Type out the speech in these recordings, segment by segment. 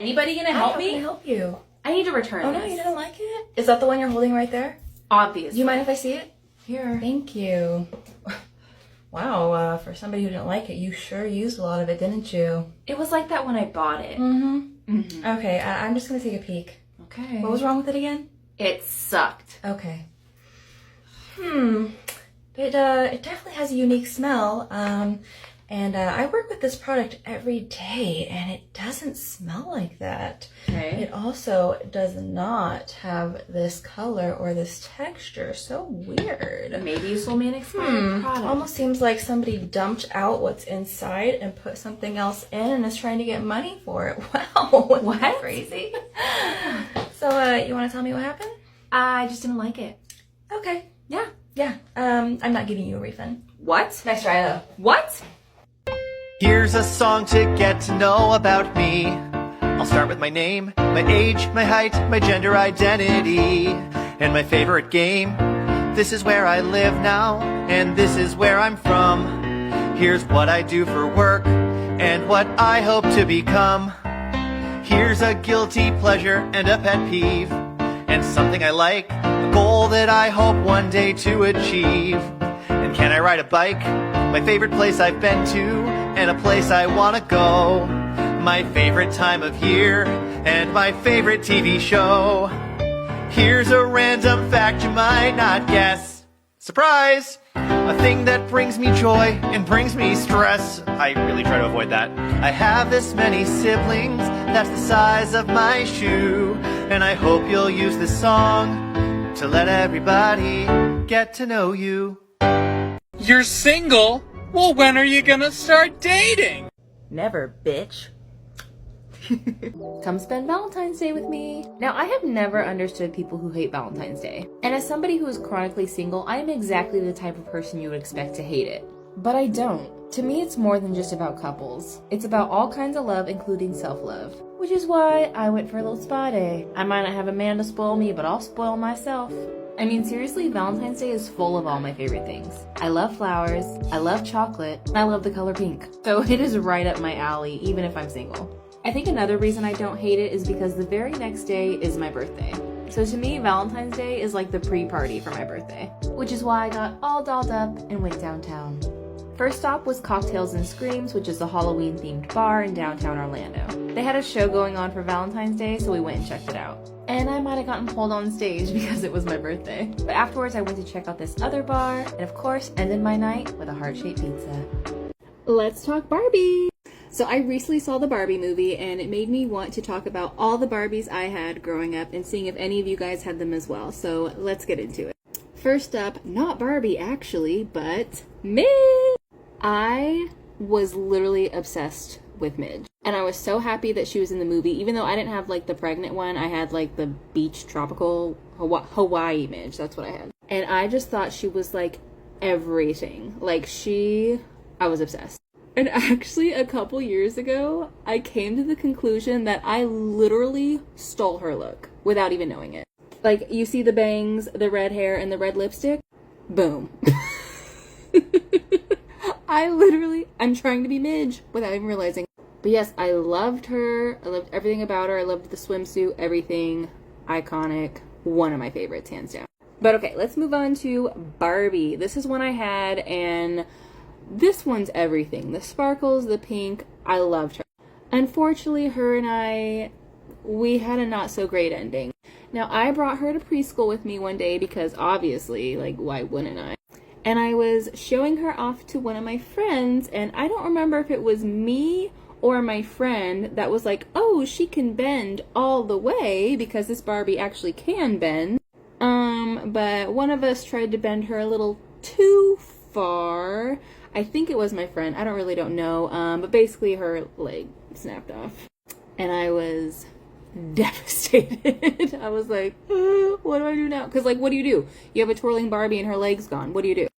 Anybody gonna help me? How can I help you? I need to return Oh this. no, you didn't like it? Is that the one you're holding right there? Obviously. Do you mind if I see it? Here. Thank you. Wow, for somebody who didn't like it, you sure used a lot of it, didn't you? It was like that when I bought it. Okay, I'm just gonna take a peek. Okay. What was wrong with it again? It sucked. Okay. It definitely has a unique smell. And I work with this product every day, and it doesn't smell like that. Okay. It also does not have this color or this texture. So weird. Maybe you sold me an expired product. Almost seems like somebody dumped out what's inside and put something else in and is trying to get money for it. Wow. What? That's crazy. So, you want to tell me what happened? I just didn't like it. Okay. Yeah. Yeah. I'm not giving you a refund. What? Nice try, though. What? Here's a song to get to know about me. I'll start with my name, my age, my height, my gender identity, and my favorite game. This is where I live now, and this is where I'm from. Here's what I do for work, and what I hope to become. Here's a guilty pleasure and a pet peeve, and something I like, a goal that I hope one day to achieve. And can I ride a bike? My favorite place I've been to, and a place I wanna go. My favorite time of year, and my favorite TV show. Here's a random fact you might not guess. Surprise! A thing that brings me joy and brings me stress. I really try to avoid that. I have this many siblings, that's the size of my shoe. And I hope you'll use this song to let everybody get to know you. You're single? Well, when are you gonna start dating? Never, bitch. Come spend Valentine's Day with me. Now, I have never understood people who hate Valentine's Day. And as somebody who is chronically single, I am exactly the type of person you would expect to hate it. But I don't. To me, it's more than just about couples. It's about all kinds of love, including self-love. Which is why I went for a little spa day. I might not have a man to spoil me, but I'll spoil myself. I mean, seriously, Valentine's Day is full of all my favorite things. I love flowers, I love chocolate, and I love the color pink. So it is right up my alley, even if I'm single. I think another reason I don't hate it is because the very next day is my birthday. So to me, Valentine's Day is like the pre-party for my birthday. Which is why I got all dolled up and went downtown. First stop was Cocktails and Screams, which is a Halloween-themed bar in downtown Orlando. They had a show going on for Valentine's Day, so we went and checked it out. And I might have gotten pulled on stage because it was my birthday. But afterwards, I went to check out this other bar, and of course, ended my night with a heart-shaped pizza. Let's talk Barbie! So I recently saw the Barbie movie, and it made me want to talk about all the Barbies I had growing up and seeing if any of you guys had them as well. So let's get into it. First up, not Barbie actually, but Midge! I was literally obsessed with Midge. And I was so happy that she was in the movie, even though I didn't have like the pregnant one. I had like the beach tropical Hawaii Midge. That's what I had. And I just thought she was like everything. I was obsessed. And actually a couple years ago, I came to the conclusion that I literally stole her look without even knowing it. Like, you see the bangs, the red hair, and the red lipstick? Boom. I'm trying to be Midge without even realizing. But yes, I loved her. I loved everything about her. I loved the swimsuit, everything. Iconic. One of my favorites, hands down. But okay, let's move on to Barbie. This is one I had, and this one's everything. The sparkles, the pink, I loved her. Unfortunately, her and we had a not so great ending. Now, I brought her to preschool with me one day because obviously, like, why wouldn't I? And I was showing her off to one of my friends, and I don't remember if it was me or my friend that was like, oh, she can bend all the way because this Barbie actually can bend. But one of us tried to bend her a little too far. I think it was my friend. I don't know. But basically her leg snapped off. And I was devastated. I was like, what do I do now? Because, like, what do? You have a twirling Barbie and her leg's gone. What do you do?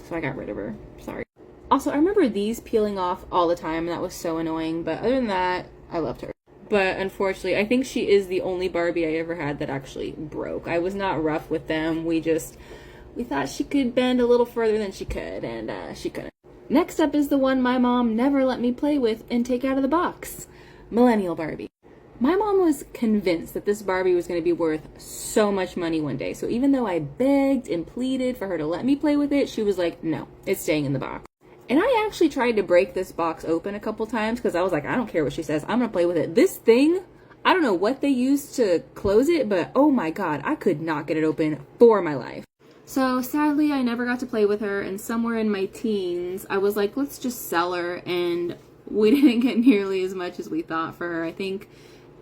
So I got rid of her. Sorry. Also, I remember these peeling off all the time, and that was so annoying. But other than that, I loved her. But unfortunately, I think she is the only Barbie I ever had that actually broke. I was not rough with them. We thought she could bend a little further than she could, and she couldn't. Next up is the one my mom never let me play with and take out of the box. Millennial Barbie. My mom was convinced that this Barbie was going to be worth so much money one day. So even though I begged and pleaded for her to let me play with it, she was like, no, it's staying in the box. And I actually tried to break this box open a couple times because I was like, I don't care what she says. I'm going to play with it. This thing, I don't know what they used to close it, but oh my God, I could not get it open for my life. So sadly, I never got to play with her. And somewhere in my teens, I was like, let's just sell her. And we didn't get nearly as much as we thought for her. I think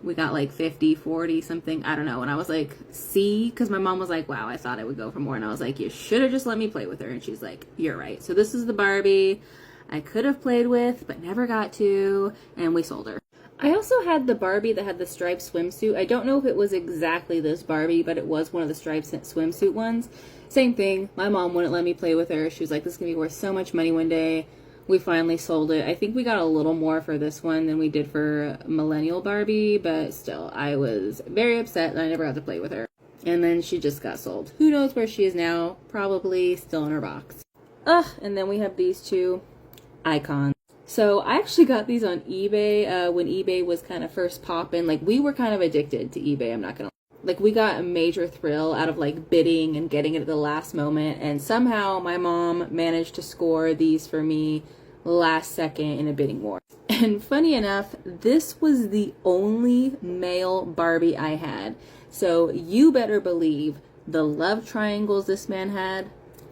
we got like 50, 40, something. I don't know. And I was like, see? Because my mom was like, wow, I thought I would go for more. And I was like, you should have just let me play with her. And she's like, you're right. So this is the Barbie I could have played with, but never got to. And we sold her. I also had the Barbie that had the striped swimsuit. I don't know if it was exactly this Barbie, but it was one of the striped swimsuit ones. Same thing. My mom wouldn't let me play with her. She was like, this is going to be worth so much money one day. We finally sold it. I think we got a little more for this one than we did for Millennial Barbie, but still, I was very upset that I never got to play with her. And then she just got sold. Who knows where she is now? Probably still in her box. And then we have these two icons. So I actually got these on eBay when eBay was kind of first popping. Like, we were kind of addicted to eBay, I'm not gonna lie. Like, we got a major thrill out of like bidding and getting it at the last moment, and somehow my mom managed to score these for me last second in a bidding war. And funny enough, this was the only male Barbie I had. So you better believe the love triangles this man had,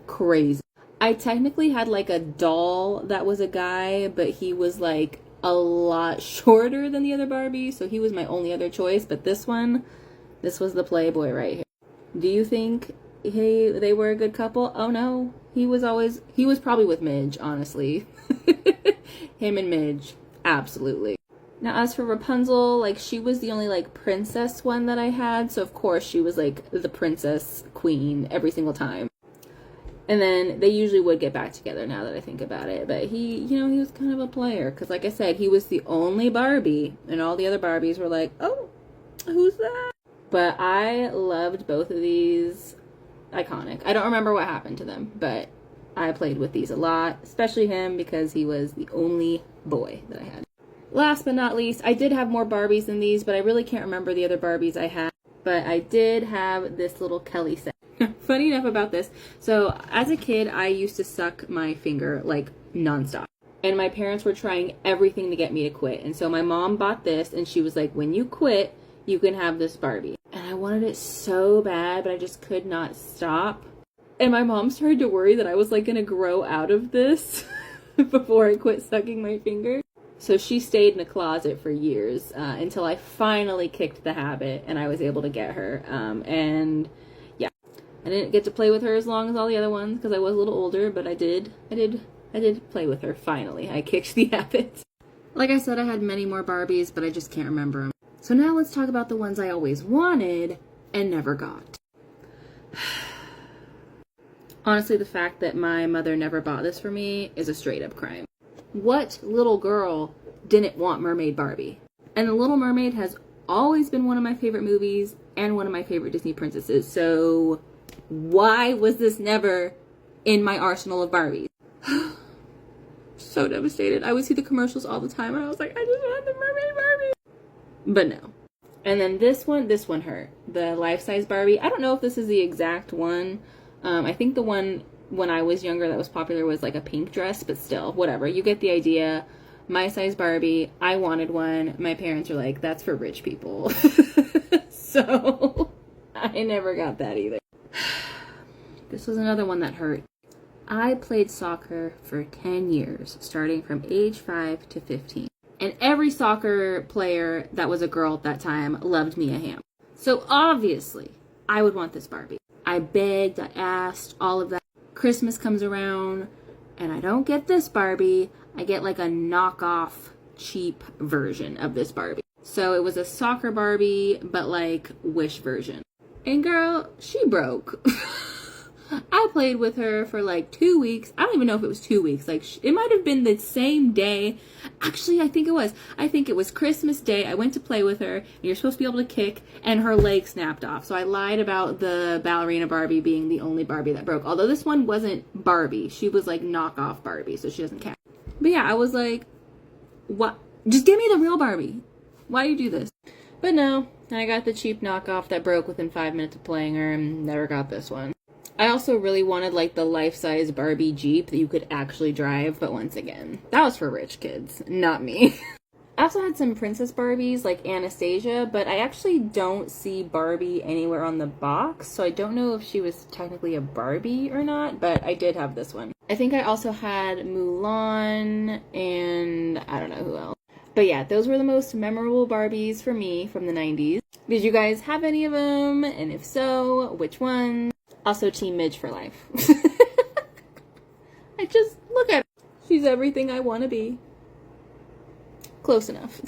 crazy. I technically had like a doll that was a guy, but he was like a lot shorter than the other Barbie, so he was my only other choice. But this was the Playboy right here. Do you think they were a good couple? Oh no, he was probably with Midge, honestly. Him and Midge, absolutely. Now as for Rapunzel, like, she was the only like princess one that I had, so of course she was like the princess queen every single time. And then they usually would get back together now that I think about it. But he was kind of a player. Because like I said, he was the only Barbie. And all the other Barbies were like, oh, who's that? But I loved both of these. Iconic. I don't remember what happened to them. But I played with these a lot. Especially him because he was the only boy that I had. Last but not least, I did have more Barbies than these. But I really can't remember the other Barbies I had. But I did have this little Kelly set. Funny enough about this, so as a kid I used to suck my finger like nonstop, and my parents were trying everything to get me to quit. And so my mom bought this and she was like, when you quit you can have this Barbie. And I wanted it so bad, but I just could not stop. And my mom started to worry that I was like gonna grow out of this before I quit sucking my finger. So she stayed in the closet for years until I finally kicked the habit and I was able to get her. And yeah, I didn't get to play with her as long as all the other ones because I was a little older, but I did play with her finally. I kicked the habit. Like I said, I had many more Barbies, but I just can't remember them. So now let's talk about the ones I always wanted and never got. Honestly, the fact that my mother never bought this for me is a straight up crime. What little girl didn't want Mermaid Barbie? And The Little Mermaid has always been one of my favorite movies and one of my favorite Disney princesses. So why was this never in my arsenal of Barbies? So devastated. I would see the commercials all the time and I was like, I just want the Mermaid Barbie. But no. And then this one hurt. The life-size Barbie. I don't know if this is the exact one. I think the one when I was younger that was popular was like a pink dress, but still, whatever. You get the idea. My size Barbie. I wanted one. My parents were like, that's for rich people. So I never got that either. This was another one that hurt. I played soccer for 10 years, starting from age 5 to 15. And every soccer player that was a girl at that time loved Mia Hamm. So obviously, I would want this Barbie. I begged, I asked, all of that. Christmas comes around, and I don't get this Barbie. I get like a knockoff, cheap version of this Barbie. So it was a soccer Barbie, but like Wish version. And girl, she broke. I played with her for like 2 weeks. I don't even know if it was 2 weeks. Like, it might have been the same day. Actually, I think it was. I think it was Christmas Day. I went to play with her. And you're supposed to be able to kick. And her leg snapped off. So I lied about the ballerina Barbie being the only Barbie that broke. Although this one wasn't Barbie. She was like knockoff Barbie. So she doesn't count. But yeah, I was like, what? Just give me the real Barbie. Why do you do this? But no, I got the cheap knockoff that broke within 5 minutes of playing her and never got this one. I also really wanted like the life-size Barbie Jeep that you could actually drive, but once again, that was for rich kids, not me. I also had some Princess Barbies like Anastasia, but I actually don't see Barbie anywhere on the box, so I don't know if she was technically a Barbie or not, but I did have this one. I think I also had Mulan and I don't know who else. But yeah, those were the most memorable Barbies for me from the 90s. Did you guys have any of them? And if so, which ones? Also, Team Midge for life. I just, look at her. She's everything I want to be. Close enough.